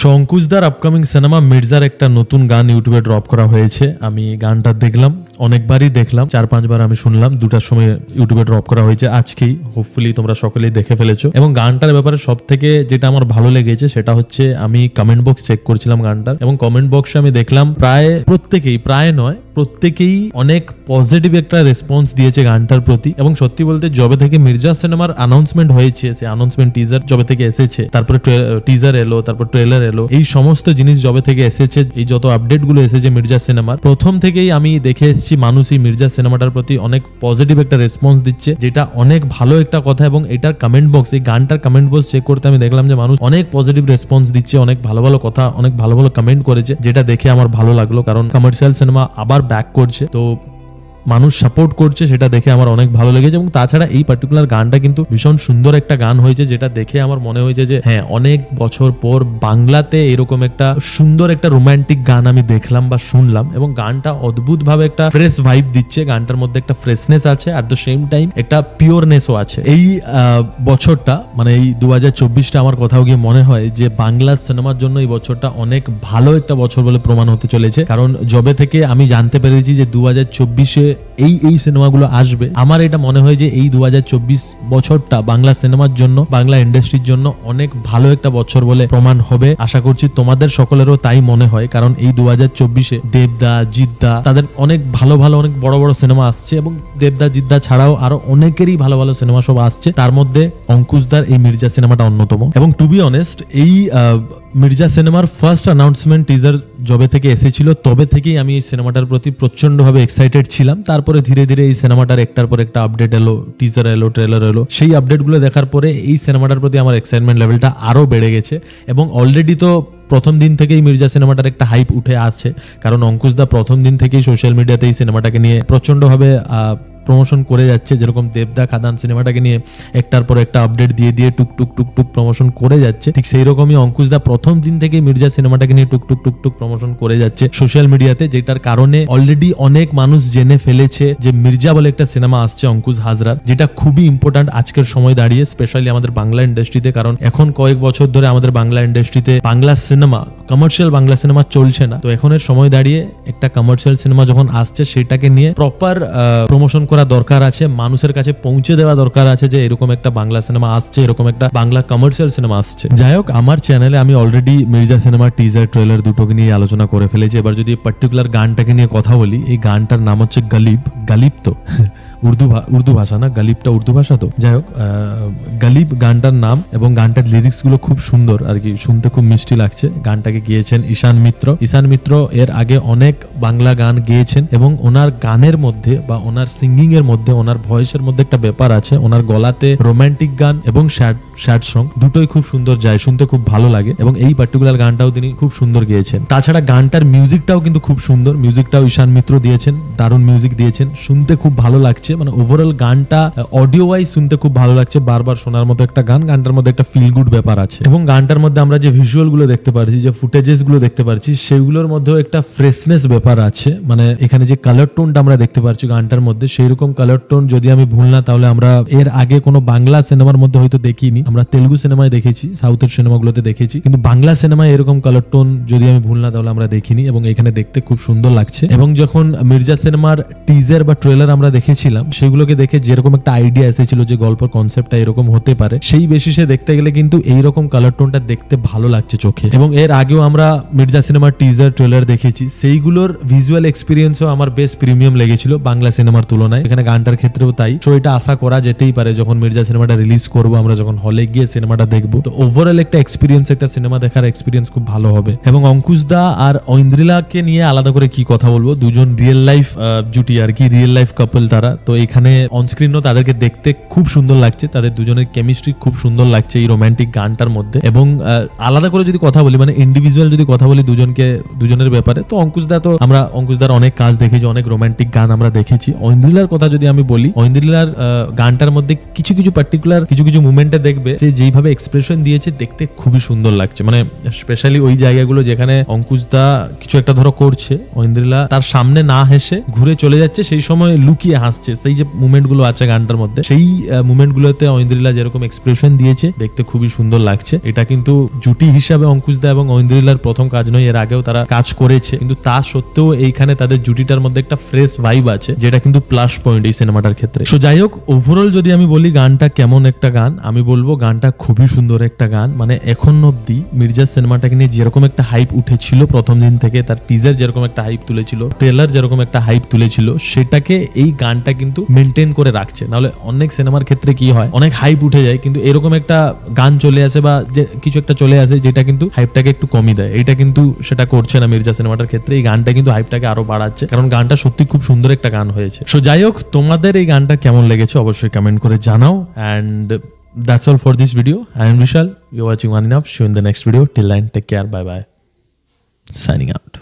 So অঙ্কুশদার upcoming cinema মির্জার একটা নতুন গান ইউটিউবে ড্রপ করা হয়েছে। আমি গানটা দেখলাম, অনেকবারই দেখলাম, 4-5 বার আমি শুনলাম। 2টার সময় ইউটিউবে ড্রপ করা হয়েছে আজকেই। হোপফুলি তোমরা সকলেই দেখে ফেলেছো। এবং গানটার ব্যাপারে সব থেকে যেটা আমার ভালো লেগেছে সেটা হচ্ছে আমি কমেন্ট বক্স চেক করছিলাম গানটার, এবং কমেন্ট বক্সে আমি দেখলাম প্রত্যেকেই অনেক পজিটিভ একটা রেসপন্স দিয়েছে গানটার প্রতি। এবং সত্যি বলতে যবে থেকে মির্জা সিনেমার অ্যানাউন্সমেন্ট হয়েছে, সে অ্যানাউন্সমেন্ট টিজার যবে থেকে এসেছে, তারপরে টিজার এলো, তারপর ট্রেলার এলো, এই সমস্ত জিনিস যবে থেকে এসেছে, এই যত আপডেট গুলো এসেছে মির্জা সিনেমার, প্রথম থেকেই আমি দেখে এসেছি মানুষ এই মির্জা সিনেমাটার প্রতি অনেক পজিটিভ একটা রেসপন্স দিচ্ছে, যেটা অনেক ভালো একটা কথা। এবং এটার কমেন্ট বক্স, এই গানটার কমেন্ট বক্স চেক করতে আমি দেখলাম যে মানুষ অনেক পজিটিভ রেসপন্স দিচ্ছে, অনেক ভালো ভালো কথা, অনেক ভালো ভালো কমেন্ট করেছে, যেটা দেখে আমার ভালো লাগলো। কারণ কমার্শিয়াল সিনেমা আবার ব্যাক করছে, তো মানুষ সাপোর্ট করছে, সেটা দেখে আমার অনেক ভালো লেগেছে। এবং তাছাড়া এই পার্টিকুলার গানটা কিন্তু ভীষণ সুন্দর একটা গান হয়েছে, যেটা দেখে আমার মনে হয়েছে যে হ্যাঁ, অনেক বছর পর বাংলাতে এরকম একটা সুন্দর একটা রোমান্টিক গান আমি দেখলাম বা শুনলাম। এবং গানটা অদ্ভুত ভাবে একটা ফ্রেশ ভাইব দিচ্ছে, গানটার মধ্যে একটা ফ্রেশনেস আছে, আর দ্য সেম টাইম একটা পিওরনেসও আছে। এই বছরটা মানে এই 2024টা আমার কোথাও গিয়ে মনে হয় যে বাংলা সিনেমার জন্য এই বছরটা অনেক ভালো একটা বছর বলে প্রমাণ হতে চলেছে। কারণ যবে থেকে আমি জানতে পেরেছি যে 2024-এ এই সিনেমাগুলো আসবে, আমার এটা মনে হয় যে এই 2024 বছরটা বাংলা সিনেমার জন্য, বাংলা ইন্ডাস্ট্রির জন্য অনেক ভালো একটা বছর বলে প্রমাণ হবে। আশা করছি তোমাদের সকলেরও তাই মনে হয়, কারণ এই 2024-এ দেবদা, জিদ্দা, তাদের অনেক ভালো ভালো অনেক বড় বড় সিনেমা আসছে, এবং দেবদা, জিদ্দা ছাড়াও আরো অনেকেরই ভালো ভালো সিনেমা সব আসছে। তার মধ্যে অঙ্কুশদার এই মির্জা সিনেমাটা অন্যতম। এবং টু বি অনেস্ট, এই মির্জা সিনেমার ফার্স্ট অ্যানাউন্সমেন্ট টিজার যবে থেকে এসেছিল তবে থেকেই আমি এই সিনেমাটার প্রতি প্রচন্ডভাবে এক্সাইটেড ছিলাম। তারপরে ধীরে ধীরে এই সিনেমাটার একটার পর একটা আপডেট এলো, টিজার এলো, ট্রেলার এলো, সেই আপডেটগুলো দেখার পরে এই সিনেমাটার প্রতি আমার এক্সাইটমেন্ট লেভেলটা আরো বেড়ে গেছে। এবং অলরেডি তো প্রথম দিন থেকেই মির্জা সিনেমাটার একটা হাইপ উঠে আছে, কারণ অঙ্কুশদা প্রথম দিন থেকেই সোশ্যাল মিডিয়াতে এই সিনেমাটাকে নিয়ে প্রচন্ডভাবে প্রমোশন করে যাচ্ছে। যেরকম দেবদা খাদান সিনেমাটাকে নিয়ে একটার পর একটা আপডেট দিয়ে দিয়ে টুক প্রমোশন করে যাচ্ছে, ঠিক সেই রকমই অঙ্কুশদা প্রথম দিন থেকে মির্জা সিনেমাটাকে নিয়ে টুক প্রমোশন করে যাচ্ছে সোশ্যাল মিডিয়াতে, যেটার কারণে অলরেডি অনেক মানুষ জেনে ফেলেছে যে মির্জা বলে একটা সিনেমা আসছে অঙ্কুশ হাজরার, যেটা খুবই ইম্পর্টেন্ট আজকের সময় দাঁড়িয়ে, স্পেশালি আমাদের বাংলা ইন্ডাস্ট্রিতে। কারণ এখন কয়েক বছর ধরে আমাদের বাংলা ইন্ডাস্ট্রিতে Bangla cinema, commercial Bangla cinema চলছে না। তো এখনের সময় দাঁড়িয়ে একটা কমার্শিয়াল সিনেমা যখন আসছে, সেটাকে নিয়ে প্রপার প্রমোশন করা দরকার আছে, মানুষের কাছে পৌঁছে দেওয়া দরকার আছে যে এরকম একটা বাংলা সিনেমা আসছে, এরকম একটা বাংলা কমার্শিয়াল সিনেমা আসছে। যাই হোক, আমার চ্যানেলে আমি অলরেডি মির্জা সিনেমার টিজার, ট্রেলার দুটোকে নিয়ে আলোচনা করে ফেলেছি। এবার যদি পার্টিকুলার গানটাকে নিয়ে কথা বলি, এই গানটার নাম হচ্ছে গালিব তো উর্দু ভাষা না, গালিবটা উর্দু ভাষা তো। যাই হোক, গালিব গানটার নাম, এবং গানটার লিরিক্স গুলো খুব সুন্দর আর কি, শুনতে খুব মিষ্টি লাগছে। গানটাকে গেয়েছেন ঈশান মিত্র। এর আগে অনেক বাংলা গান গেয়েছেন, এবং ওনার গানের মধ্যে বা ওনার সিঙ্গিং এর মধ্যে, ওনার ভয়েসের মধ্যে একটা ব্যাপার আছে। ওনার গলাতে রোমান্টিক গান এবং স্যাড সং দুটোই খুব সুন্দর যায়, শুনতে খুব ভালো লাগে। এবং এই পার্টিকুলার গানটাও তিনি খুব সুন্দর গেয়েছেন। তাছাড়া গানটার মিউজিকটাও কিন্তু খুব সুন্দর, মিউজিকটাও ঈশান মিত্র দিয়েছেন, দারুণ মিউজিক দিয়েছেন, শুনতে খুব ভালো লাগছে। মানে ওভারঅল গানটা অডিও ওয়াইজ শুনতে খুব ভালো লাগছে, বারবার শোনার মতো একটা গান। গানটার মধ্যে একটা ফিল গুড ব্যাপার আছে, এবং গানটার মধ্যে আমরা যে ভিজুয়াল গুলো দেখতে পারছি, যে ফুটেজেস গুলো দেখতে পারছি, সেগুলোর মধ্যেও একটা ফ্রেশনেস ব্যাপার আছে। মানে এখানে যে কালার টোনটা আমরা দেখতে পারছি গানটার মধ্যে, সেই রকম কালার টোন যদি আমি ভুল না, তাহলে আমরা এর আগে কোনো বাংলা সিনেমার মধ্যে হয়তো দেখিনি। আমরা তেলুগু সিনেমায় দেখেছি, সাউথের সিনেমাগুলোতে দেখেছি, কিন্তু বাংলা সিনেমায় এরকম কালার টোন যদি আমি ভুল না, তাহলে আমরা দেখিনি। এবং এখানে দেখতে খুব সুন্দর লাগছে। এবং যখন মির্জা সিনেমার টিজার বা ট্রেলার আমরা দেখেছিলাম, সেগুলোকে দেখে যেরকম একটা আইডিয়া এসেছিল যে গল্পের কনসেপ্টটা এরকম হতে পারে, সেই বেসিসে দেখতে গেলে কিন্তু এইরকম কালার টোনটা দেখতে ভালো লাগছে চোখে। এবং এর আগেও আমরা মির্জা সিনেমার টিজার, ট্রেলার দেখেছি, সেইগুলোর ভিজুয়াল এক্সপিরিয়েন্সও আমার বেশ প্রিমিয়াম লেগেছিল বাংলা সিনেমার তুলনায়। এখানে গানটার ক্ষেত্রেও তাই। তো এটা আশা করা যেতেই পারে যখন মির্জা সিনেমাটা রিলিজ করবো, আমরা যখন হলে গিয়ে সিনেমাটা দেখবো, তো ওভারঅল একটা এক্সপিরিয়েন্স, একটা সিনেমা দেখার এক্সপিরিয়েন্স খুব ভালো হবে। এবং অঙ্কুশদা আর ঐন্দ্রিলাকে নিয়ে আলাদা করে কি কথা বলবো, দুজন রিয়েল লাইফ জুটি আর কি, রিয়েল লাইফ কাপল তারা। তো এখানে অনস্ক্রিনও তাদেরকে দেখতে খুব সুন্দর লাগছে, তাদের দুজনের কেমিস্ট্রি খুব সুন্দর লাগছে এই রোমান্টিক গানটার মধ্যে। এবং আলাদা করে যদি কথা বলি, মানে ইন্ডিভিজুয়াল যদি কথা বলি দুজনের ব্যাপারে, তো অঙ্কুশদার অনেক কাজ দেখেছি, অনেক রোমান্টিক গান আমরা দেখেছি। ঐন্দ্রিলার কথা যদি আমি বলি, ঐন্দ্রিলার গানটার মধ্যে কিছু পার্টিকুলার কিছু মুভমেন্টে দেখবে যে যেইভাবে এক্সপ্রেশন দিয়েছে, দেখতে খুবই সুন্দর লাগছে। মানে স্পেশালি ওই জায়গাগুলো যেখানে অঙ্কুশদা কিছু একটা ধরো করছে, ঐন্দ্রিলা তার সামনে না হেসে ঘুরে চলে যাচ্ছে, সেই সময় লুকিয়ে হাসছে, এই যে মুভমেন্ট গুলো আছে গানটার মধ্যে, সেই মুভমেন্ট গুলোতে ঐন্দ্রিলা যেরকম এক্সপ্রেশন দিয়েছে দেখতে খুবই সুন্দর লাগছে। এটা কিন্তু জুটি হিসাবে অঙ্কুশ দা এবং ঐন্দ্রিলার প্রথম কাজ নয়, এর আগেও তারা কাজ করেছে, কিন্তু তা সত্ত্বেও এইখানে তাদের জুটিটার মধ্যে একটা ফ্রেশ ভাইব আছে, যেটা কিন্তু প্লাস পয়েন্ট এই সিনেমাটার ক্ষেত্রে। সো যাই হোক, ওভারঅল যদি আমি বলি গানটা কেমন একটা গান, আমি বলবো গানটা খুবই সুন্দর একটা গান। মানে এখন অব্দি মির্জা সিনেমাটাকে নিয়ে যেরকম একটা হাইপ উঠেছিল প্রথম দিন থেকে, তার টিজার যেরকম একটা হাইপ তুলেছিল, ট্রেলার যেরকম একটা হাইপ তুলেছিল, সেটাকে এই গানটা কিন্তু মেনটেন করে রাখছে। নাহলে অনেক সিনেমার ক্ষেত্রে কি হয়, অনেক হাইপ উঠে যায় কিন্তু এরকম একটা গান চলে আসে বা যে কিছু একটা চলে আসে যেটা কিন্তু হাইপটাকে একটু কমিয়ে দেয়। এটা কিন্তু সেটা করছে না মির্জা সিনেমাটার ক্ষেত্রে। এই গানটা কিন্তু হাইপটাকে আরো বাড়াচ্ছে, কারণ গানটা সত্যি খুব সুন্দর একটা গান হয়েছে। সো যাই হোক, তোমাদের এই গানটা কেমন লেগেছে অবশ্যই কমেন্ট করে জানাও। And that's all for this video. I am Vishal. You're watching One Enough. See you in the next video. Till then, take care. Bye bye. Signing out.